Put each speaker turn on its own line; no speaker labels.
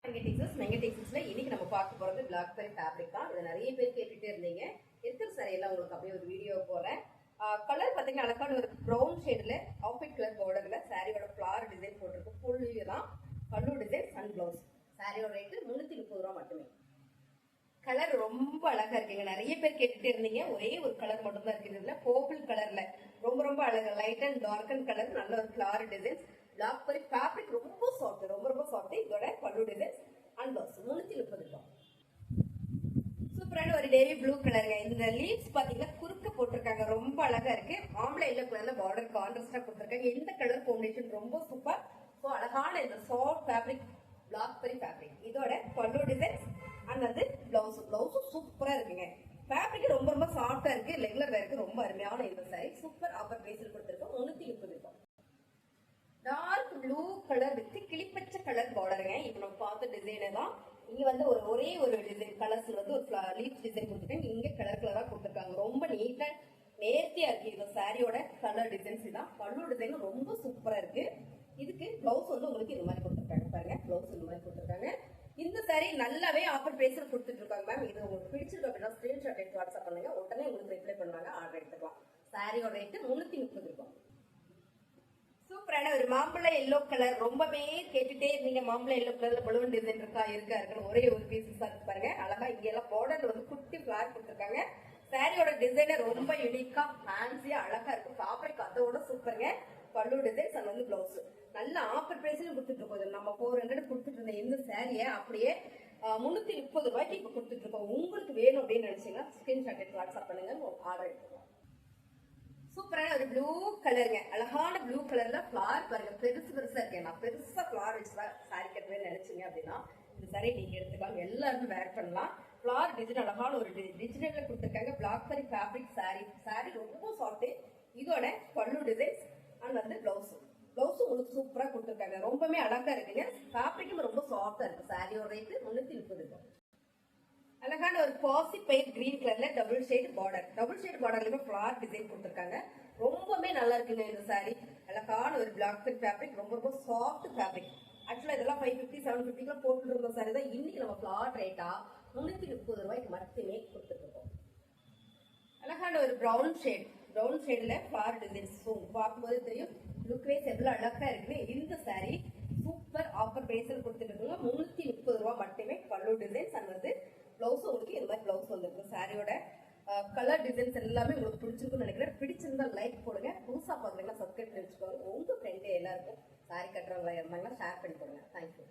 இன்னைக்கு நம்ம பார்க்க போறது பிளாக் பெரி ஃபேப்ரிக் தான். இதை நிறைய பேர் கேட்டுட்டே இருந்தீங்க. இருக்கிற சாரியெல்லாம் உங்களுக்கு அப்படியே ஒரு வீடியோ போறேன். கலர் பார்த்தீங்கன்னா அழகான ஒரு ப்ரௌன் ஷேட்ல ஆஃபைட் கலர் பார்டர்ல சாரியோட ஃபிளார் டிசைன் போட்டிருக்கு. ஃபுல்லி தான் பல்லு டிசைன் சன் பிளவுஸ். சாரியோட ரேட்டு 330 ரூபா மட்டுமே. கலர் ரொம்ப அழகா இருக்குங்க. நிறைய பேர் கேட்டுட்டே இருந்தீங்க. ஒரே ஒரு கலர் மட்டும் தான் இருக்குது. இதுல பர்பிள் கலர்ல ரொம்ப ரொம்ப அழகா light and dark and colour நல்ல ஒரு flower design. Blackberry fabric ரொம்ப சாஃப்ட், ரொம்ப சாஃப்ட். இதோட பல்லு டிசைன் அண்ட் பிளவுஸ் 330 ரூபா. சூப்பரான ஒரு நேவி ப்ளூ கலருங்க. இந்த லீவ்ஸ் பாத்தீங்கன்னா குறுக்க போட்டிருக்காங்க, ரொம்ப அழகா இருக்கு. ஆம்பளை எல்லோ கலர்ல பார்டர் கான்ட்ராஸ்டா கொடுத்திருக்காங்க. இந்த கலர் காம்பினேஷன் ரொம்ப சூப்பர். ஸோ அழகான இந்த சாஃப்ட் ஃபேப்ரிக் பிளாக் பெரி ஃபேப்ரிக். இதோட பல்லு டிசைன்ஸ் அண்ட் வந்து பிளவுஸும் சூப்பரா இருக்குங்க. ஃபேப்ரிக் ரொம்ப ரொம்ப சாஃப்டா இருக்கு. ரெகுலர் வேருக்கு ரொம்ப அருமையான இந்த சாரி. சூப்பர் ஆஃபர் பிரைஸ்ல கொடுத்திருக்கோம் 330 ரூபாய். டார்க் ப்ளூ கலர் வித் கிளிப்பச்சை கலர் பார்டருங்க. இப்போ நம்ம பார்த்த டிசைனே தான். இங்க வந்து ஒரே ஒரு டிசைன் கலர்ஸ்ல வந்து ஒரு லீஃப் டிசைன் கொடுத்துருக்காங்க. இங்க கலர் கலரா கொடுத்துருக்காங்க. ரொம்ப நீட்டா நேர்த்தியா இருக்கு. இந்த சாரியோட கலர் டிசைன்ஸ் தான். பல்லு டிசைன் ரொம்ப சூப்பரா இருக்கு. இதுக்கு பிளவுஸ் வந்து உங்களுக்கு இந்த மாதிரி கொடுத்துருக்காங்க. பாருங்க, பிளவுஸ் இந்த மாதிரி கொடுத்துருக்காங்க. இந்த சாரி நல்லாவே ஆஃபர் பிரைஸ்ல கொடுத்துட்டு இருக்காங்க மேம். இது உங்களுக்கு பிடிச்சிருக்கு அப்படின்னா ஸ்கிரீன்ஷாட் எடுத்து வாட்ஸ்அப் பண்ணுங்க. உடனே உங்களுக்கு ரிப்ளை பண்ணுவாங்க, ஆர்டர் எடுத்துக்கலாம். சாரியோட ரேட்டு 330 ரூபாய். சூப்பரான ஒரு மாம்பழ எல்லோ கலர். ரொம்பவே கேட்டுட்டே இருந்தீங்க, மாம்பழ எல்லோ கலர்ல பலூன் டிசைன் இருக்கா ஒரே ஒரு பீசஸ் இருக்கு பாருங்க. அழகா இங்க எல்லாம் பார்டர்ல வந்து குட்டி ஃபிளார் கொடுத்துருக்காங்க. சாரியோட டிசைனர் ரொம்ப யூனிக்கா ஃபேன்சியா அழகா இருக்கும். ஃபேப்ரிக் அதோட சூப்பருங்க. பல்லு டிசைன்ஸ் அண்ட் வந்து பிளவுஸ் நல்ல ஆஃபர் பிரைஸ்ல கொடுத்துட்டு இருக்கோம். நம்ம 400 கொடுத்துட்டு இருந்த இந்த சாரியை அப்படியே 330 ரூபாய்க்கு இப்ப கொடுத்துட்டு இருக்கோம். உங்களுக்கு வேணும் அப்படின்னு நினைச்சீங்கன்னா ஸ்கிரீன்ஷாட் எடுத்து வாட்ஸ்அப் பண்ணுங்க, ஆர்டர் எடுத்துக்கலாம். சூப்பரான ஒரு ப்ளூ கலருங்க. அழகான ப்ளூ கலர்ல ஃபிளார் பாருங்க, பெருசா இருக்கேன். நான் பெருசா ஃபிளார் வச்சு சாரி கட்டுவேன் நினைச்சீங்க அப்படின்னா இந்த சாரி நீங்க எடுத்துக்கலாம். எல்லாருமே வேர் பண்ணலாம். ஃபிளார் டிசைன் அழகான ஒரு டிஜிட்டல்ல கொடுத்துருக்காங்க. பிளாக் பெரி ஃபேப்ரிக் சாரி ரொம்ப சாஃப்ட். இதோட பல்லு டிசைன்ஸ் அண்ட் வந்து பிளவுஸும் உங்களுக்கு சூப்பரா கொடுத்துருக்காங்க. ரொம்பவே அழகா இருக்குங்க. ஃபேப்ரிக்கும் ரொம்ப சாஃப்டா இருக்கு. சாரியோட ரேட்டு 330 ரூபாய். அழகான ஒரு பாசி பயிர் கிரீன் கலர்ல டபுள் ஷேட் பார்டர்லயுமே ஃபிளார் டிசைன் கொடுத்துருக்காங்க. ரொம்பவே நல்லா இருக்குங்க இந்த சாரி. அழகான ஒரு பிளாக் பெரி ஃபேப்ரிக், ரொம்ப சாஃப்ட் ஃபேப்ரிக். ஆக்சுவலா இதெல்லாம் 550 750 போட்டு இருந்த சாரி தான். இன்னைக்கு நம்ம ஃபிளார் ரேட்டா 330 ரூபாய்க்கு மட்டுமே கொடுத்துருக்கோம். அழகான ஒரு ப்ரௌன் ஷேட்ல ஃபிளார் டிசைன்ஸ் பார்க்கும்போது தெரியும் லுக் வைஸ் எவ்வளவு அழகா இருக்குன்னு. இந்த சாரி சூப்பர் ஆஃபர் பிரைஸ்ல கொடுத்துட்டு இருக்கோங்க 330 ரூபாய் மட்டுமே. பல்லு டிசைன்ஸ் அண்ட் வந்து பிளவுஸ் உங்களுக்கு இந்த மாதிரி பிளவுஸ் வந்துருக்கு. சாரியோட கலர் டிசைன்ஸ் எல்லாமே உங்களுக்கு பிடிச்சிருக்குன்னு நினைக்கிறேன். பிடிச்சிருந்தா லைக் போடுங்க. புதுசா பாக்குறீங்கன்னா சப்ஸ்கிரைப் பண்ணி வச்சுக்கோங்க. உங்க ஃப்ரெண்டு எல்லாருக்கும் சாரி கட்டுறவங்களா இருந்தாங்கன்னா ஷேர் பண்ணி போடுங்க. தேங்க்யூ.